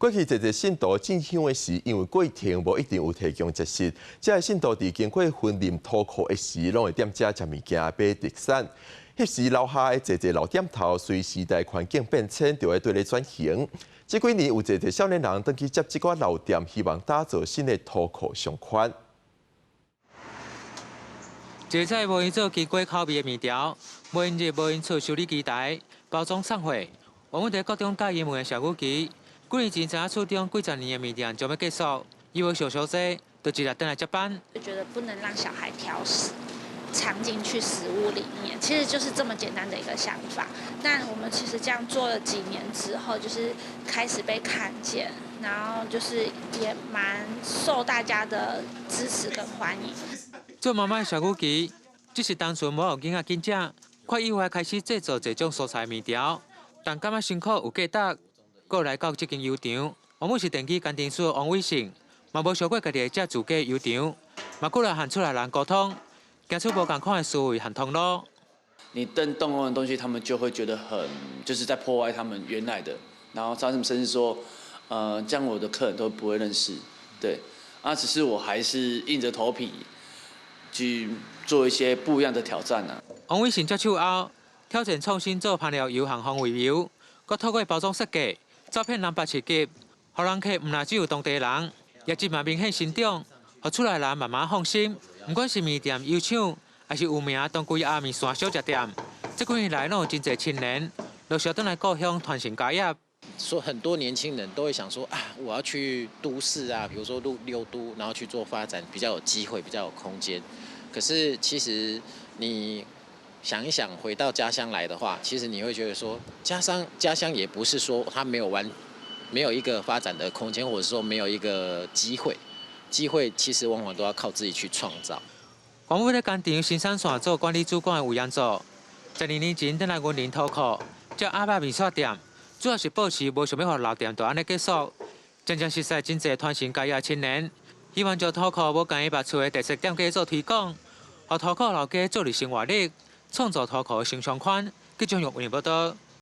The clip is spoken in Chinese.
过去一个信徒进香的时，因为过程无一定有提供节食，这信徒伫经过婚礼讨苦的时，拢会踮遮食物件买特产。迄时楼下的一老店头，随时代环境变迁，就会对咧转型。这几年有一个少年人登去接这个老店，希望打造新的讨苦商圈。这菜无因做奇怪口味的面条，无因热无因出修理机台，包装送货。往往在各种教英文的小古奇，几年前在厝中几十年的面店就要结束，以为小小姐就一日回来接班。就觉得不能让小孩挑食。藏进去食物里面，其实就是这么简单的一个想法。但我们其实这样做了几年之后，就是开始被看见，然后就是也蛮受大家的支持跟欢迎。做妈妈的小古奇，只是单纯无有囡仔紧食，快意外开始制作这种蔬菜面条，但感觉辛苦有价值，过来到这间油厂，往往是电机工程师王伟成，嘛无想过家己会接自家油厂，嘛过来和出来人沟通。走出无共款的思维和通路。你更动用的东西，他们就会觉得很就是在破坏他们原来的，然后他们甚至说，这样我的客人都不会认识，对，只是我还是硬着头皮去做一些不一样的挑战啊。王伟成接手后，挑战创新做烹料油和风味油，佮透过包装设计、照片蓝白设计，互人客唔但只有当地人，业绩嘛明显成长，互出来人慢慢放心。不管是面店、油厂，还是有名当归阿面线小食店，这几年来，拢有真侪青年陆续回来故乡传承家业。说很多年轻人都会想说我要去都市啊，比如说六都，然后去做发展，比较有机会，比较有空间。可是其实你想一想，回到家乡来的话，其实你会觉得说，家乡也不是说它没有一个发展的空间，或者说没有一个机会。机会其实往往都要靠自己去创造。黄伟在工厂新山线做管理主管的吴彦祖，12年前回来云林讨苦，叫阿爸面线店，主要是保持无想要让老店就安尼结束。真正实在真侪传承家业青年，希望将讨苦无共伊别厝的特色店家做推广，让讨苦老家做日生活力，创造讨苦的新商圈。记者用为报道。